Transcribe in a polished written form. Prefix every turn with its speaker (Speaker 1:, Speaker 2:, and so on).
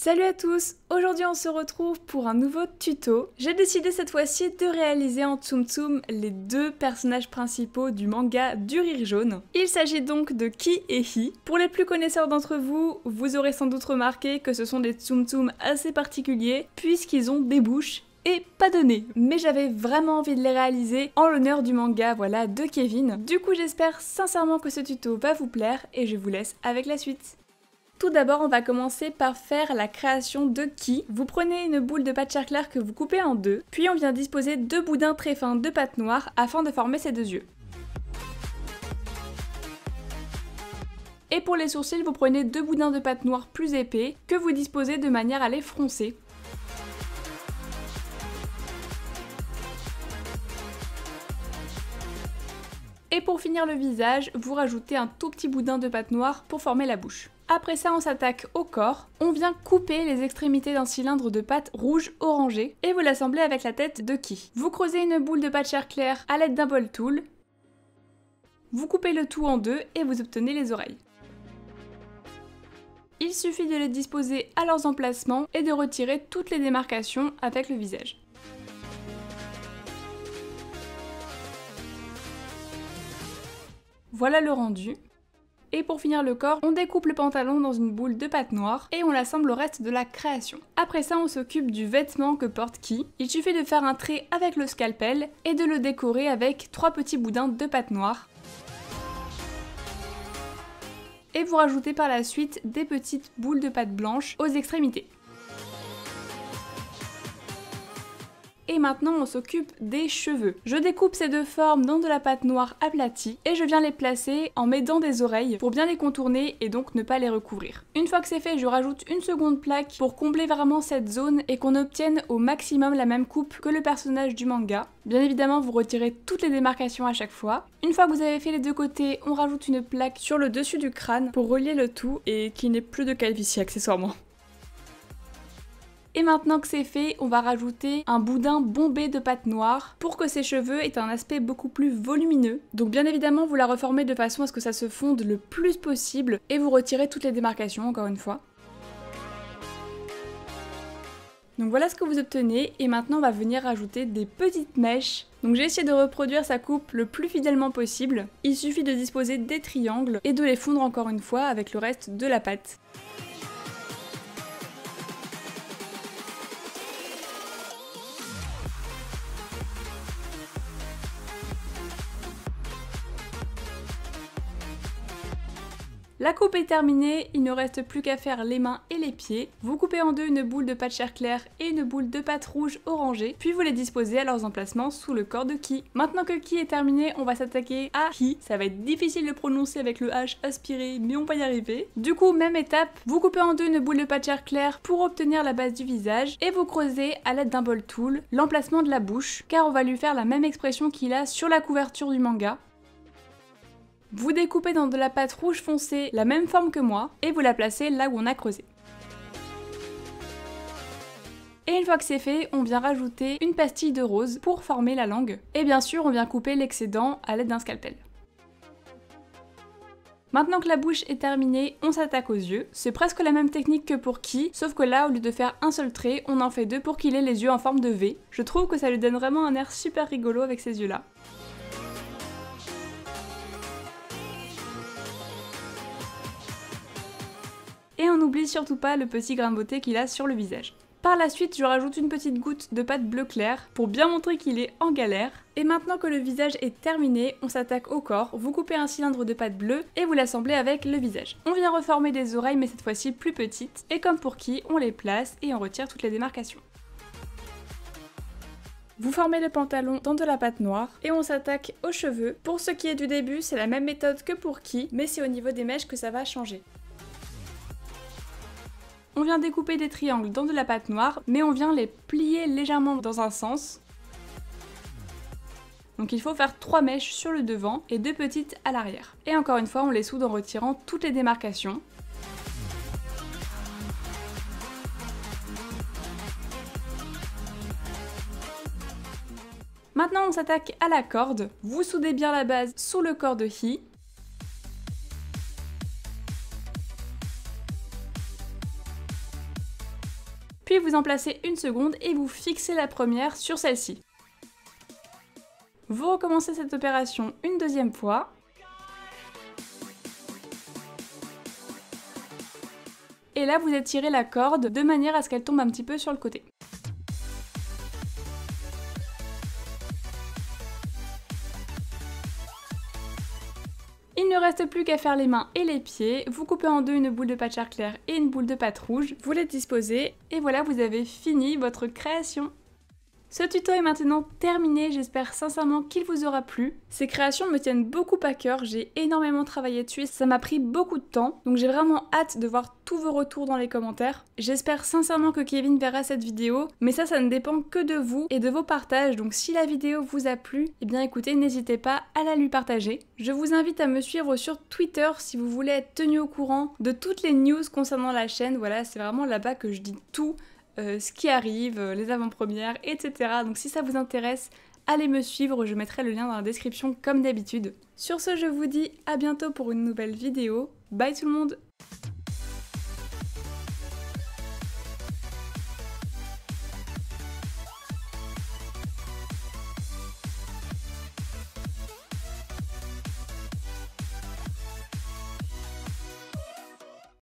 Speaker 1: Salut à tous! Aujourd'hui on se retrouve pour un nouveau tuto. J'ai décidé cette fois-ci de réaliser en Tsum Tsum les deux personnages principaux du manga du Rire Jaune. Il s'agit donc de Ki et Hi. Pour les plus connaisseurs d'entre vous, vous aurez sans doute remarqué que ce sont des Tsum Tsum assez particuliers puisqu'ils ont des bouches et pas de nez. Mais j'avais vraiment envie de les réaliser en l'honneur du manga, voilà, de Kevin. Du coup j'espère sincèrement que ce tuto va vous plaire et je vous laisse avec la suite. Tout d'abord, on va commencer par faire la création de Ki. Vous prenez une boule de pâte chair claire que vous coupez en deux, puis on vient disposer deux boudins très fins de pâte noire afin de former ces deux yeux. Et pour les sourcils, vous prenez deux boudins de pâte noire plus épais que vous disposez de manière à les froncer. Et pour finir le visage, vous rajoutez un tout petit boudin de pâte noire pour former la bouche. Après ça, on s'attaque au corps. On vient couper les extrémités d'un cylindre de pâte rouge orangé et vous l'assemblez avec la tête de Ki. Vous creusez une boule de pâte chair claire à l'aide d'un bol tool. Vous coupez le tout en deux et vous obtenez les oreilles. Il suffit de les disposer à leurs emplacements et de retirer toutes les démarcations avec le visage. Voilà le rendu. Et pour finir le corps, on découpe le pantalon dans une boule de pâte noire et on l'assemble au reste de la création. Après ça, on s'occupe du vêtement que porte Ki. Il suffit de faire un trait avec le scalpel et de le décorer avec 3 petits boudins de pâte noire. Et vous rajoutez par la suite des petites boules de pâte blanche aux extrémités. Et maintenant on s'occupe des cheveux. Je découpe ces deux formes dans de la pâte noire aplatie et je viens les placer en m'aidant des oreilles pour bien les contourner et donc ne pas les recouvrir. Une fois que c'est fait, je rajoute une seconde plaque pour combler vraiment cette zone et qu'on obtienne au maximum la même coupe que le personnage du manga. Bien évidemment, vous retirez toutes les démarcations à chaque fois. Une fois que vous avez fait les deux côtés, on rajoute une plaque sur le dessus du crâne pour relier le tout et qu'il n'ait plus de calvitie accessoirement. Et maintenant que c'est fait, on va rajouter un boudin bombé de pâte noire pour que ses cheveux aient un aspect beaucoup plus volumineux. Donc bien évidemment, vous la reformez de façon à ce que ça se fonde le plus possible et vous retirez toutes les démarcations encore une fois. Donc voilà ce que vous obtenez et maintenant on va venir rajouter des petites mèches. Donc j'ai essayé de reproduire sa coupe le plus fidèlement possible. Il suffit de disposer des triangles et de les fondre encore une fois avec le reste de la pâte. La coupe est terminée, il ne reste plus qu'à faire les mains et les pieds. Vous coupez en deux une boule de pâte chair claire et une boule de pâte rouge orangée, puis vous les disposez à leurs emplacements sous le corps de Ki. Maintenant que Ki est terminé, on va s'attaquer à Hi. Ça va être difficile de prononcer avec le H aspiré, mais on va y arriver. Du coup, même étape, vous coupez en deux une boule de pâte chair claire pour obtenir la base du visage, et vous creusez à l'aide d'un bol tool l'emplacement de la bouche, car on va lui faire la même expression qu'il a sur la couverture du manga. Vous découpez dans de la pâte rouge foncée la même forme que moi et vous la placez là où on a creusé. Et une fois que c'est fait, on vient rajouter une pastille de rose pour former la langue. Et bien sûr, on vient couper l'excédent à l'aide d'un scalpel. Maintenant que la bouche est terminée, on s'attaque aux yeux. C'est presque la même technique que pour Ki, sauf que là, au lieu de faire un seul trait, on en fait deux pour qu'il ait les yeux en forme de V. Je trouve que ça lui donne vraiment un air super rigolo avec ces yeux-là. Et on n'oublie surtout pas le petit grain de beauté qu'il a sur le visage. Par la suite, je rajoute une petite goutte de pâte bleu clair pour bien montrer qu'il est en galère. Et maintenant que le visage est terminé, on s'attaque au corps. Vous coupez un cylindre de pâte bleue et vous l'assemblez avec le visage. On vient reformer des oreilles mais cette fois-ci plus petites. Et comme pour Ki, on les place et on retire toutes les démarcations. Vous formez le pantalon dans de la pâte noire et on s'attaque aux cheveux. Pour ce qui est du début, c'est la même méthode que pour Ki, mais c'est au niveau des mèches que ça va changer. On vient découper des triangles dans de la pâte noire, mais on vient les plier légèrement dans un sens. Donc il faut faire 3 mèches sur le devant et 2 petites à l'arrière. Et encore une fois, on les soude en retirant toutes les démarcations. Maintenant on s'attaque à la corde. Vous soudez bien la base sous le corps de Hi. puis vous en placez une seconde et vous fixez la première sur celle-ci. Vous recommencez cette opération une deuxième fois. Et là, vous étirez la corde de manière à ce qu'elle tombe un petit peu sur le côté. Il ne reste plus qu'à faire les mains et les pieds, vous coupez en deux une boule de pâte charre claire et une boule de pâte rouge, vous les disposez et voilà, vous avez fini votre création. Ce tuto est maintenant terminé, j'espère sincèrement qu'il vous aura plu. Ces créations me tiennent beaucoup à cœur, j'ai énormément travaillé dessus, ça m'a pris beaucoup de temps, donc j'ai vraiment hâte de voir tous vos retours dans les commentaires. J'espère sincèrement que Kevin verra cette vidéo, mais ça ne dépend que de vous et de vos partages, donc si la vidéo vous a plu, eh bien écoutez, n'hésitez pas à la lui partager. Je vous invite à me suivre sur Twitter si vous voulez être tenu au courant de toutes les news concernant la chaîne, voilà, c'est vraiment là-bas que je dis tout. Ce qui arrive, les avant-premières, etc. Donc si ça vous intéresse, allez me suivre, je mettrai le lien dans la description comme d'habitude. Sur ce, je vous dis à bientôt pour une nouvelle vidéo. Bye tout le monde!